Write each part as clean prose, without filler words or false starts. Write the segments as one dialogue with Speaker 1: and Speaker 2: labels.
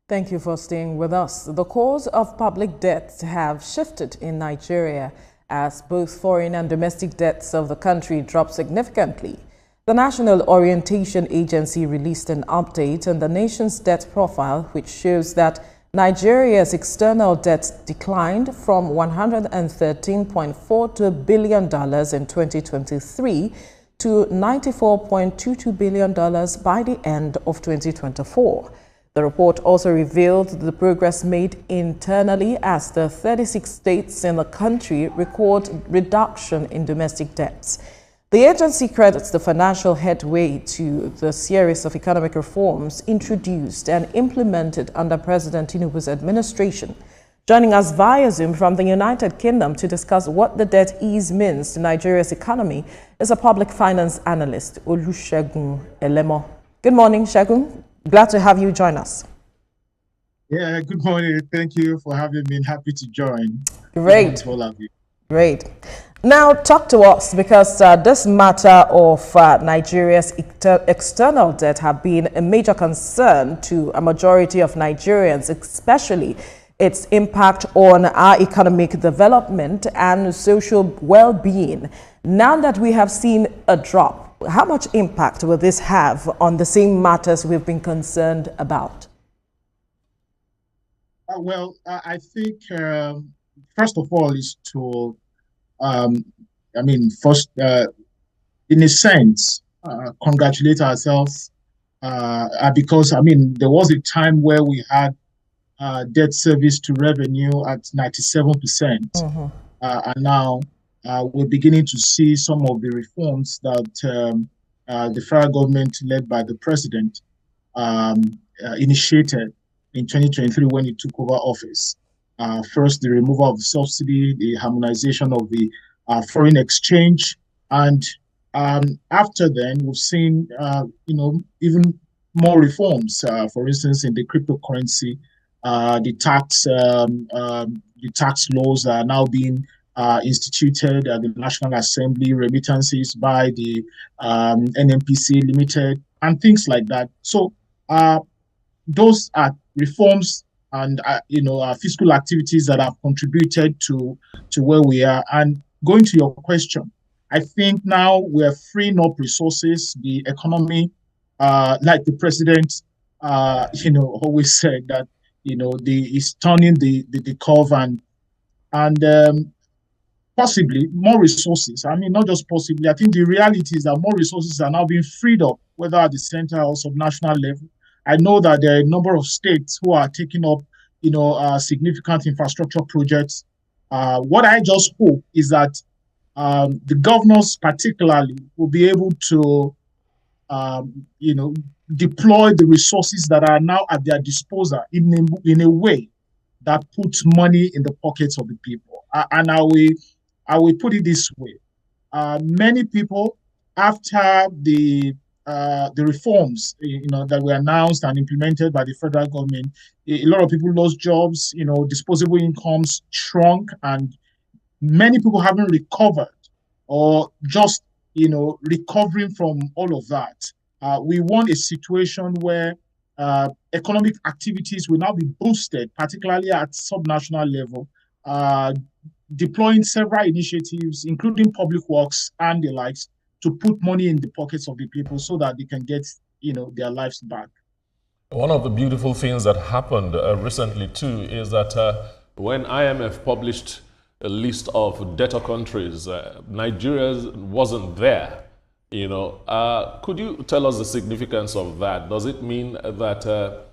Speaker 1: Thank you for staying with us. The cause of public debts have shifted in Nigeria as both foreign and domestic debts of the country dropped significantly. The National Orientation Agency released an update on the nation's debt profile, which shows that Nigeria's external debt declined from $113.42 billion in 2023 to $94.22 billion by the end of 2024. The report also revealed the progress made internally as the 36 states in the country record reduction in domestic debts. The agency credits the financial headway to the series of economic reforms introduced and implemented under President Tinubu's administration. Joining us via Zoom from the United Kingdom to discuss what the debt ease means to Nigeria's economy is a public finance analyst, Olusegun Elemo. Good morning, Segun. Glad to have you join us.
Speaker 2: Yeah, good morning. Thank you for having me. Happy to join.
Speaker 1: Great.
Speaker 2: To all of you.
Speaker 1: Great. Now, talk to us because this matter of Nigeria's external debt have been a major concern to a majority of Nigerians, especially its impact on our economic development and social well-being. Now that we have seen a drop, how much impact will this have on the same matters we've been concerned about?
Speaker 2: I think first of all is to, first, in a sense, congratulate ourselves because, there was a time where we had debt service to revenue at 97%. And now we're beginning to see some of the reforms that the federal government, led by the president, initiated in 2023 when he took over office. First, the removal of the subsidy, the harmonization of the foreign exchange, and after then, we've seen even more reforms. For instance, in the cryptocurrency, the tax laws are now being instituted at the National Assembly, remittances by the NNPC Limited, and things like that. So those are reforms and fiscal activities that have contributed to where we are. And going to your question, I think now we are freeing up resources. The economy, like the president, always said that is turning the curve and possibly more resources. I mean, not just possibly. I think the reality is that more resources are now being freed up, whether at the center or subnational level. I know that there are a number of states who are taking up, significant infrastructure projects. What I just hope is that the governors, particularly, will be able to, deploy the resources that are now at their disposal in a way that puts money in the pockets of the people. And I will put it this way: many people, after the reforms, that were announced and implemented by the federal government, a lot of people lost jobs. Disposable incomes shrunk, and many people haven't recovered or just recovering from all of that. We want a situation where economic activities will now be boosted, particularly at subnational level, deploying several initiatives, including public works and the likes, to put money in the pockets of the people so that they can get, their lives back.
Speaker 3: One of the beautiful things that happened recently too is that when IMF published a list of debtor countries, Nigeria wasn't there. Could you tell us the significance of that? Does it mean that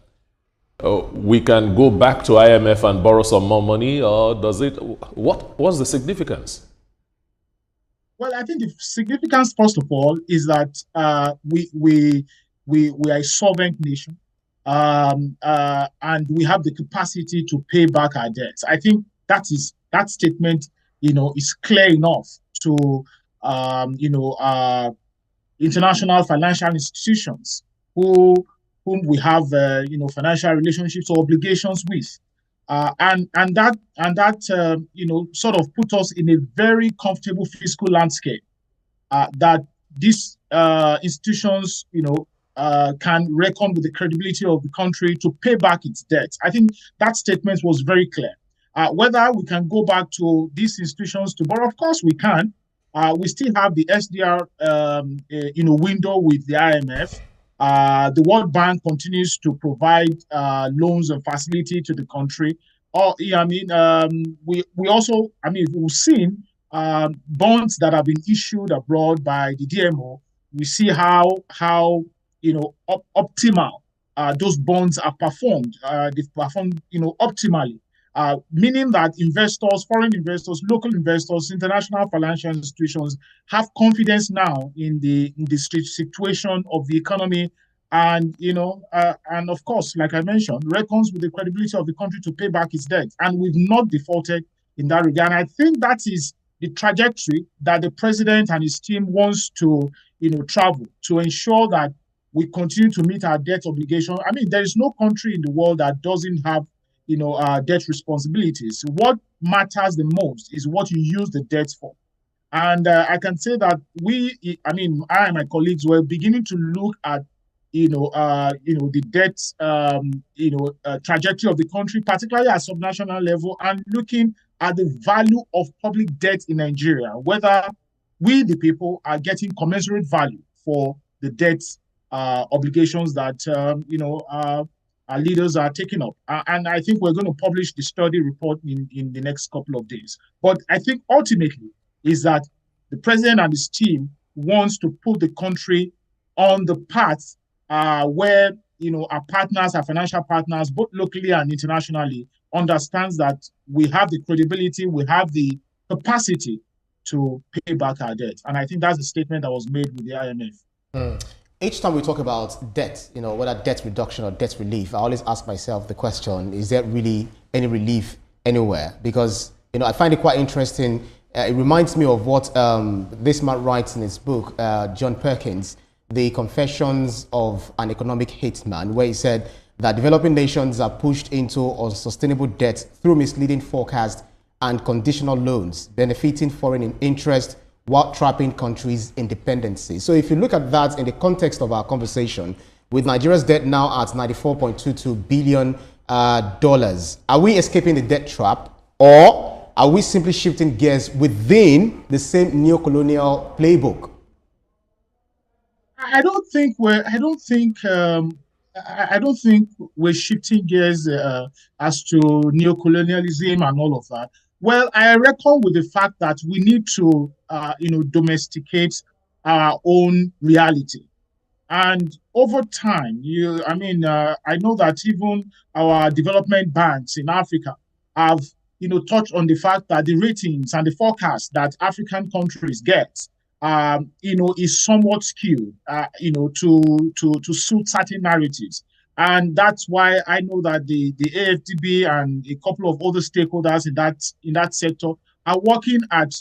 Speaker 3: we can go back to IMF and borrow some more money, or what's the significance?
Speaker 2: Well, I think the significance, first of all, is that we are a solvent nation, and we have the capacity to pay back our debts. I think that statement, is clear enough to international financial institutions whom we have financial relationships or obligations with, and that sort of put us in a very comfortable fiscal landscape that these institutions can reckon with the credibility of the country to pay back its debt. I think that statement was very clear. Whether we can go back to these institutions to borrow, of course we can. We still have the SDR, window with the IMF. The World Bank continues to provide loans and facility to the country. We also, we've seen bonds that have been issued abroad by the DMO. We see how optimal those bonds are performed. They've performed, optimally. Meaning that investors, foreign investors, local investors, international financial institutions have confidence now in the situation of the economy, and and of course, like I mentioned, reckons with the credibility of the country to pay back its debt, and we've not defaulted in that regard. And I think that is the trajectory that the president and his team wants to travel to ensure that we continue to meet our debt obligation. I mean, there is no country in the world that doesn't have debt responsibilities. What matters the most is what you use the debt for. And I can say that I and my colleagues were beginning to look at, the debt, trajectory of the country, particularly at subnational level, and looking at the value of public debt in Nigeria, whether we, the people, are getting commensurate value for the debt obligations that, our leaders are taking up. And I think we're going to publish the study report in the next couple of days. But I think ultimately is that the president and his team wants to put the country on the path where, our partners, our financial partners, both locally and internationally, understands that we have the credibility, we have the capacity to pay back our debt. And I think that's the statement that was made with the IMF.
Speaker 4: Each time we talk about debt, whether debt reduction or debt relief, I always ask myself the question, is there really any relief anywhere? Because, I find it quite interesting. It reminds me of what this man writes in his book, John Perkins, The Confessions of an Economic Hitman, where he said that developing nations are pushed into unsustainable debt through misleading forecasts and conditional loans, benefiting foreign interest while trapping countries' independency. So if you look at that in the context of our conversation, with Nigeria's debt now at $94.22 billion, are we escaping the debt trap, or are we simply shifting gears within the same neo-colonial playbook?
Speaker 2: I don't think we're shifting gears as to neocolonialism and all of that. Well, I reckon with the fact that we need to, domesticate our own reality. And over time, I know that even our development banks in Africa have, touched on the fact that the ratings and the forecast that African countries get, is somewhat skewed, to suit certain narratives. And that's why I know that the AFDB and a couple of other stakeholders in that sector are working at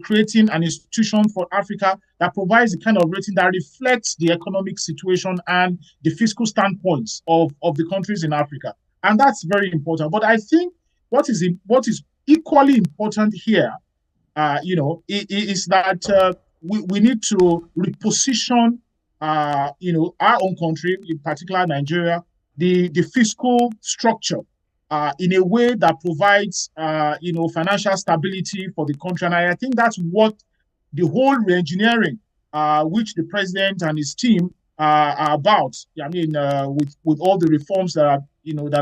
Speaker 2: creating an institution for Africa that provides the kind of rating that reflects the economic situation and the fiscal standpoints of the countries in Africa. And that's very important. But I think what is equally important here, is that we need to reposition our own country, in particular Nigeria, the fiscal structure in a way that provides financial stability for the country. And I think that's what the whole re-engineering, which the president and his team are about. With all the reforms that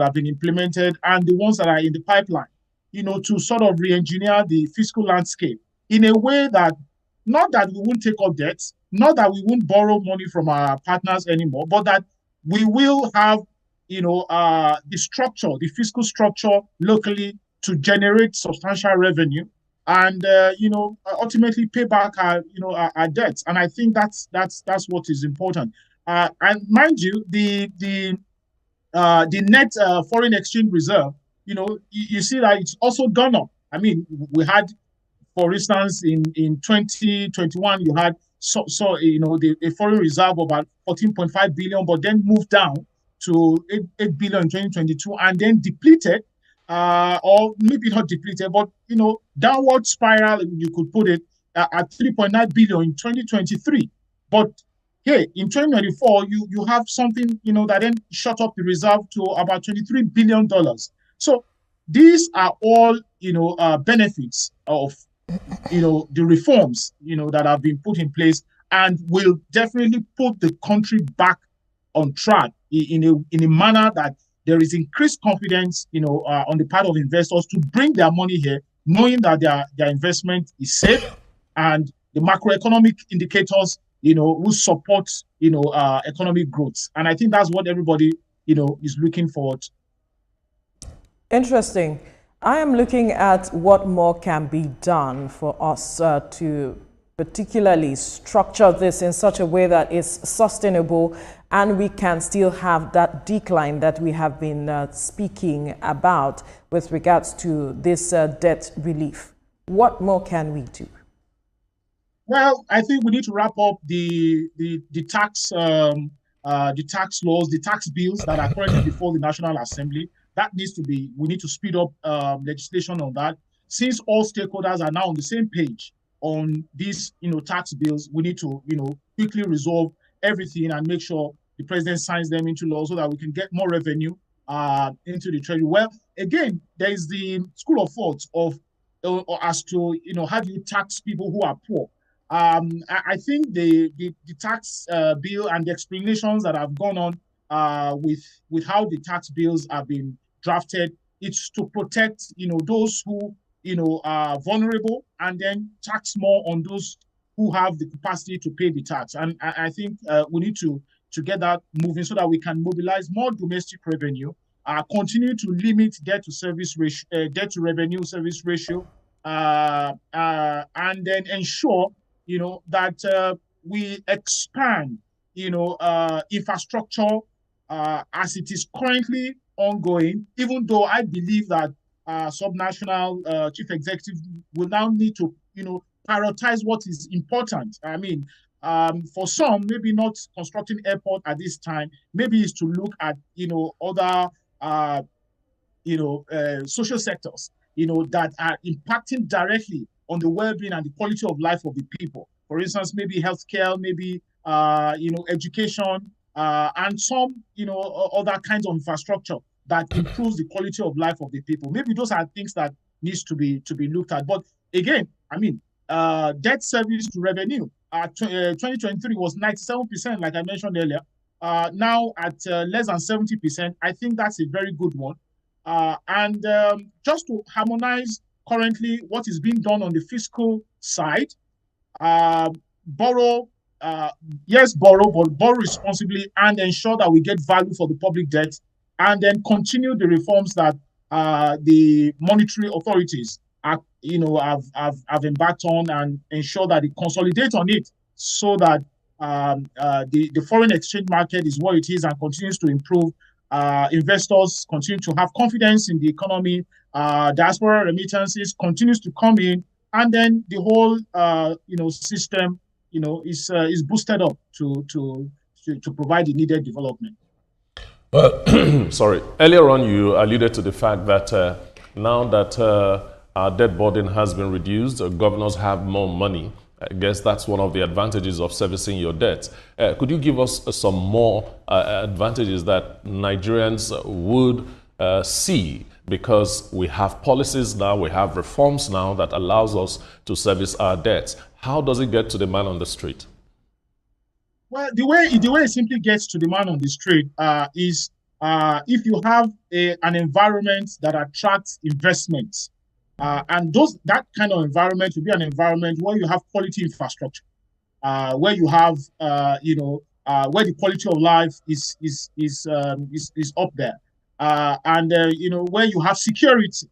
Speaker 2: have been implemented and the ones that are in the pipeline, to sort of re-engineer the fiscal landscape in a way that, not that we won't take up debts, not that we won't borrow money from our partners anymore, but that we will have, the structure, the fiscal structure locally to generate substantial revenue and, ultimately pay back our debts. And I think that's what is important. And mind you, the net foreign exchange reserve, you see that it's also gone up. I mean, we had, for instance, in 2021, you had the foreign reserve of about 14.5 billion, but then moved down to 8 billion in 2022, and then depleted, or maybe not depleted, but downward spiral, you could put it, at 3.9 billion in 2023. But hey, in 2024, you have something, that then shot up the reserve to about $23 billion. So these are all, benefits of, the reforms, that have been put in place and will definitely put the country back on track in a manner that there is increased confidence, on the part of investors to bring their money here, knowing that their investment is safe and the macroeconomic indicators, will support, economic growth. And I think that's what everybody, is looking forward to.
Speaker 1: Interesting. I am looking at what more can be done for us to particularly structure this in such a way that is sustainable and we can still have that decline that we have been speaking about with regards to this debt relief. What more can we do?
Speaker 2: Well, I think we need to wrap up the tax laws, the tax bills that are currently before the National Assembly. We need to speed up legislation on that. Since all stakeholders are now on the same page on these, tax bills, we need to, quickly resolve everything and make sure the president signs them into law so that we can get more revenue into the treasury. Well, again, there is the school of thought of as to, how do you tax people who are poor? I think the tax bill and the explanations that have gone on with how the tax bills have been drafted, it's to protect, those who, are vulnerable and then tax more on those who have the capacity to pay the tax. And I think we need to get that moving so that we can mobilize more domestic revenue, continue to limit debt to revenue service ratio, and then ensure, that we expand, infrastructure as it is currently ongoing, even though I believe that subnational chief executive will now need to, prioritize what is important. I mean, for some, maybe not constructing airport at this time, maybe is to look at, other, social sectors, that are impacting directly on the well-being and the quality of life of the people. For instance, maybe healthcare, maybe, education, and some, other kinds of infrastructure that improves the quality of life of the people. Maybe those are things that needs to be looked at. But again, I mean, debt service to revenue, 2023 was 97%, like I mentioned earlier. Now at less than 70%, I think that's a very good one. And just to harmonize currently what is being done on the fiscal side, borrow, but borrow responsibly and ensure that we get value for the public debt, and then continue the reforms that the monetary authorities have embarked on, and ensure that they consolidate on it so that the foreign exchange market is what it is and continues to improve. Investors continue to have confidence in the economy. Diaspora remittances continues to come in, and then the whole system is boosted up to provide the needed development.
Speaker 3: Well, sorry. Earlier on, you alluded to the fact that now that our debt burden has been reduced, governors have more money. I guess that's one of the advantages of servicing your debt. Could you give us some more advantages that Nigerians would see? Because we have policies now, we have reforms now that allows us to service our debts. How does it get to the man on the street?
Speaker 2: Well, the way it simply gets to the man on the street is if you have an environment that attracts investments, and that kind of environment will be an environment where you have quality infrastructure, where you have where the quality of life is up there, and where you have security,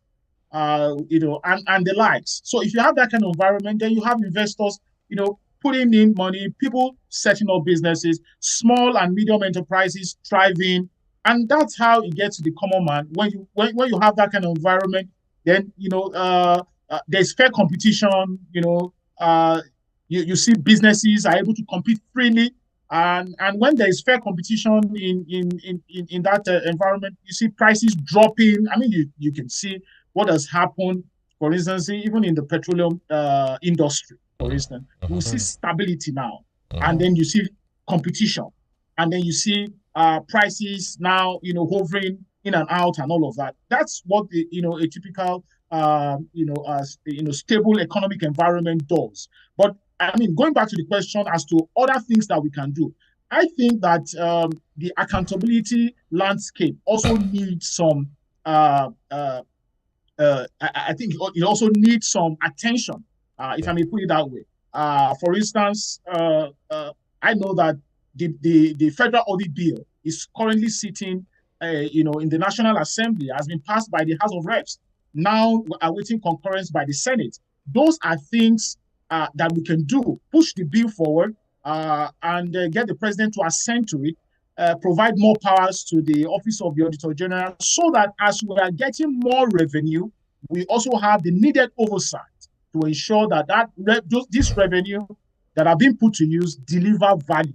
Speaker 2: and the likes. So if you have that kind of environment, then you have investors, putting in money, people setting up businesses, small and medium enterprises thriving, and that's how it gets to the common man. When you have that kind of environment, then there's fair competition. You see businesses are able to compete freely, and when there is fair competition in that environment, you see prices dropping. I mean, you can see what has happened, for instance, even in the petroleum industry. For instance, we see stability now, and then you see competition. And then you see prices now, hovering in and out and all of that. That's what a typical, stable economic environment does. But I mean, going back to the question as to other things that we can do, I think that the accountability landscape also needs some. I think it also needs some attention, if I may put it that way. For instance, I know that the federal audit bill is currently sitting, in the National Assembly, has been passed by the House of Reps. Now we're awaiting concurrence by the Senate. Those are things that we can do: push the bill forward and get the president to assent to it, provide more powers to the Office of the Auditor General, so that as we are getting more revenue, we also have the needed oversight to ensure that this revenue that are being put to use deliver value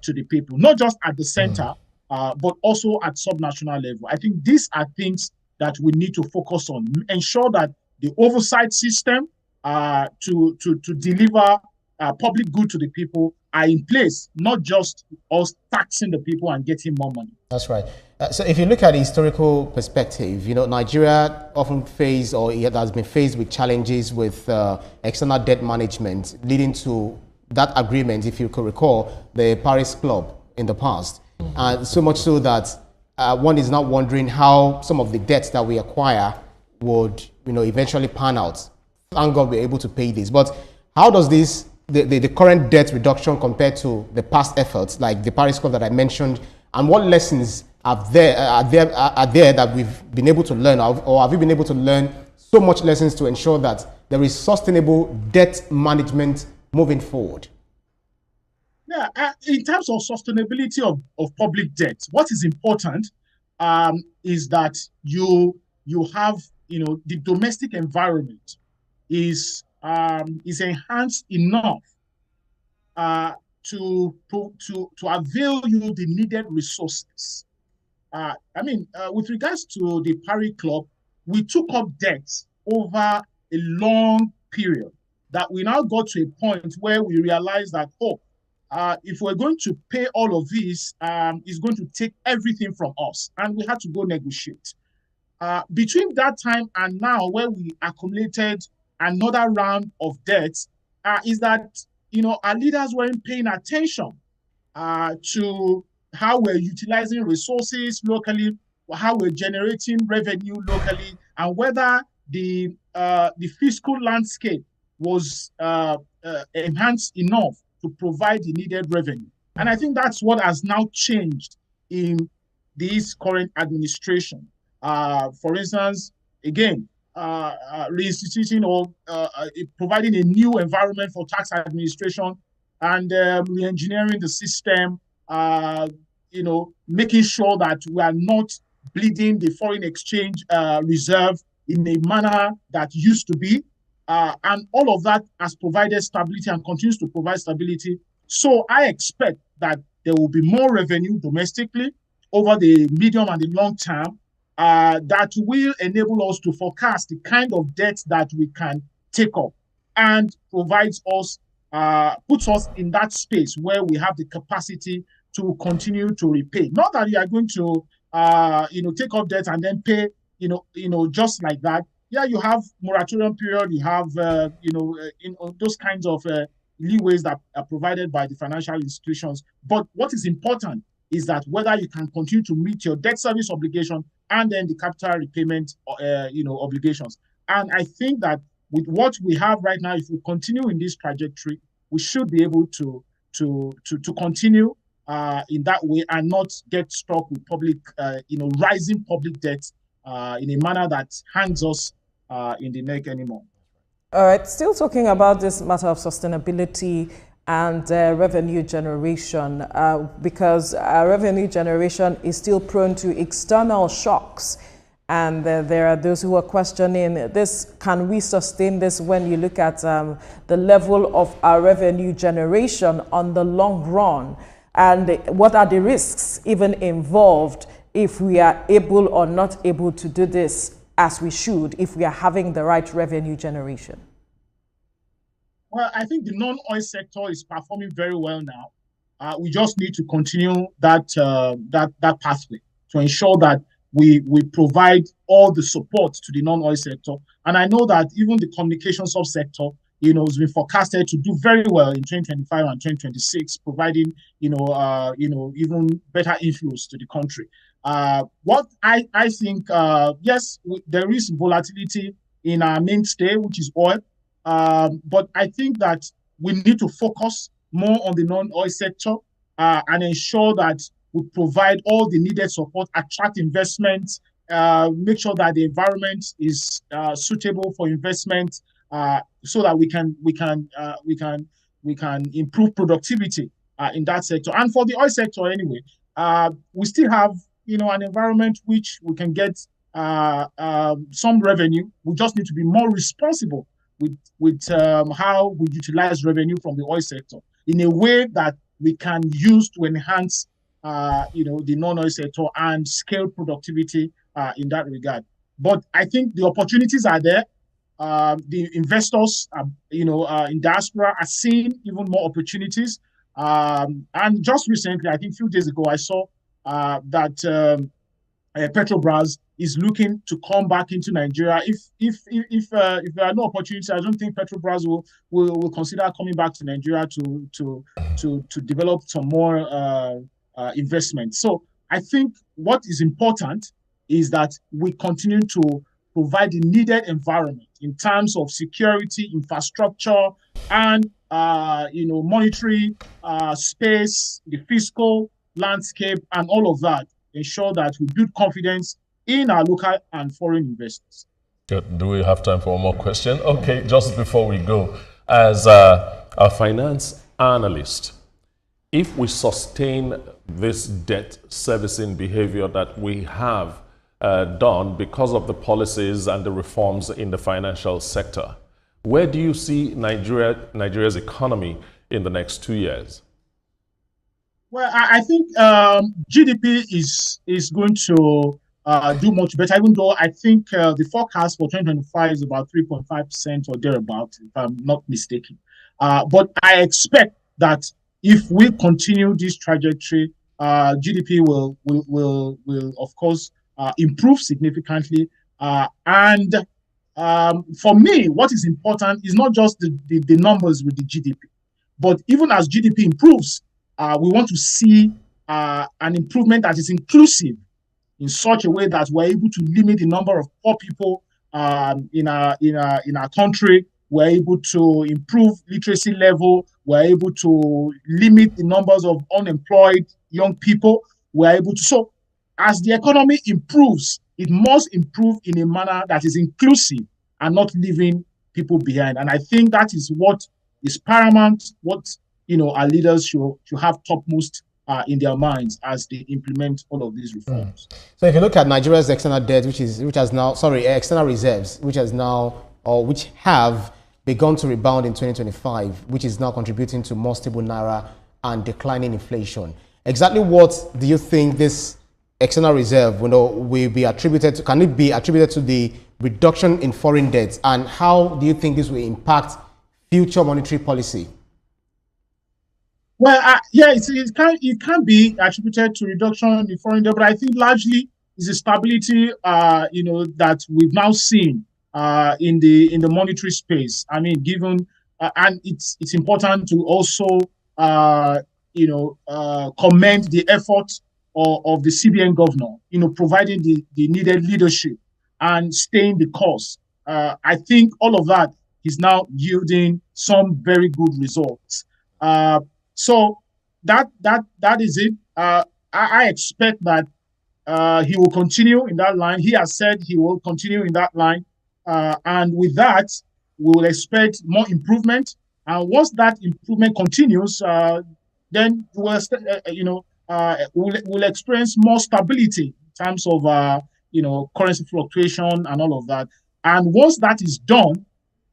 Speaker 2: to the people, not just at the center, but also at subnational level. I think these are things that we need to focus on, ensure that the oversight system to deliver public good to the people are in place, not just us taxing the people and getting more money.
Speaker 4: That's right. So if you look at the historical perspective, Nigeria often faced, or it has been faced with challenges with external debt management, leading to that agreement, if you could recall, the Paris Club in the past. So much so that one is now wondering how some of the debts that we acquire would, eventually pan out. Thank God we're able to pay this. But how does this, the current debt reduction compare to the past efforts, like the Paris Club that I mentioned, and what lessons are there that we've been able to learn, or have you been able to learn so much lessons to ensure that there is sustainable debt management moving forward?
Speaker 2: Yeah, in terms of sustainability of public debt, what is important is that you have, the domestic environment is enhanced enough to avail you the needed resources. With regards to the Paris Club, we took up debts over a long period that we now got to a point where we realized that, if we're going to pay all of this, it's going to take everything from us, and we had to go negotiate. Between that time and now, where we accumulated another round of debts, is that our leaders weren't paying attention to how we're utilizing resources locally, how we're generating revenue locally, and whether the fiscal landscape was enhanced enough to provide the needed revenue. And I think that's what has now changed in this current administration. For instance, again, reinstituting or providing a new environment for tax administration and re-engineering the system, making sure that we are not bleeding the foreign exchange reserve in a manner that used to be. And all of that has provided stability and continues to provide stability. So I expect that there will be more revenue domestically over the medium and the long term that will enable us to forecast the kind of debt that we can take up, and provides us, puts us in that space where we have the capacity to continue to repay. Not that you are going to, take up debt and then pay, just like that. Yeah, you have moratorium period, you have, those kinds of leeways that are provided by the financial institutions. But what is important is that whether you can continue to meet your debt service obligation and then the capital repayment, obligations. And I think that with what we have right now, if we continue in this trajectory, we should be able to continue in that way and not get stuck with public, rising public debt in a manner that hangs us in the neck anymore.
Speaker 1: All right, still talking about this matter of sustainability and revenue generation, because revenue generation is still prone to external shocks. And there are those who are questioning this. Can we sustain this when you look at the level of our revenue generation on the long run? And what are the risks even involved if we are able or not able to do this as we should, if we are having the right revenue generation?
Speaker 2: Well, I think the non-oil sector is performing very well now. we just need to continue that that pathway to ensure that we provide all the support to the non-oil sector. And I know that even the communication subsector, has been forecasted to do very well in 2025 and 2026, providing, even better inflows to the country. What I think, yes, there is volatility in our mainstay, which is oil. But I think that we need to focus more on the non-oil sector and ensure that we provide all the needed support, attract investments, make sure that the environment is suitable for investment, so that we can improve productivity in that sector. And for the oil sector anyway, we still have an environment which we can get some revenue. We just need to be more responsible with how we utilize revenue from the oil sector in a way that we can use to enhance the non-oil sector and scale productivity in that regard. But I think the opportunities are there. The investors, in diaspora are seeing even more opportunities. And just recently, I think a few days ago, I saw that Petrobras is looking to come back into Nigeria. If there are no opportunities, I don't think Petrobras will consider coming back to Nigeria to develop some more investment. So I think what is important is that we continue to provide the needed environment in terms of security, infrastructure, and monetary space, the fiscal landscape, and all of that. Ensure that we build confidence in our local and foreign investors.
Speaker 3: Good. Do we have time for one more question? Okay, just before we go, as a finance analyst, if we sustain this debt servicing behavior that we have done because of the policies and the reforms in the financial sector, where do you see Nigeria's economy in the next 2 years?
Speaker 2: Well, I think GDP is going to do much better, even though I think the forecast for 2025 is about 3.5% or thereabout, if I'm not mistaken. But I expect that if we continue this trajectory, GDP will of course improve significantly. And for me, what is important is not just the numbers with the GDP, but even as GDP improves, we want to see an improvement that is inclusive in such a way that we're able to limit the number of poor people in our country. We're able to improve literacy level. We're able to limit the numbers of unemployed young people. We're able to. So as the economy improves, it must improve in a manner that is inclusive and not leaving people behind. And I think that is what is paramount, what our leaders should have topmost in their minds as they implement all of these reforms.
Speaker 4: So if you look at Nigeria's external debt, external reserves, which have begun to rebound in 2025, which is now contributing to more stable naira and declining inflation. Exactly what do you think this external reserve will be attributed to? Can it be attributed to the reduction in foreign debts? And how do you think this will impact future monetary policy?
Speaker 2: Well, it can be attributed to reduction in foreign debt, but I think largely is the stability, that we've now seen in the monetary space. I mean, given and it's important to also commend the effort of the CBN governor, providing the needed leadership and staying the course. I think all of that is now yielding some very good results. So that is it. I expect that he will continue in that line. He has said he will continue in that line. And with that, we will expect more improvement. And once that improvement continues, then we'll experience more stability in terms of currency fluctuation and all of that. And once that is done,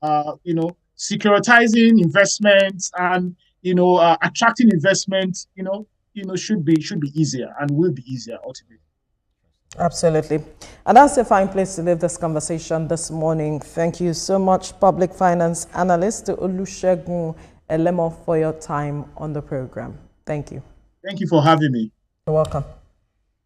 Speaker 2: securitizing investments and attracting investment, should be easier and will be easier ultimately.
Speaker 1: Absolutely. And that's a fine place to leave this conversation this morning. Thank you so much, Public Finance Analyst Olusegun Elemo, for your time on the program. Thank you.
Speaker 2: Thank you for having me.
Speaker 1: You're welcome.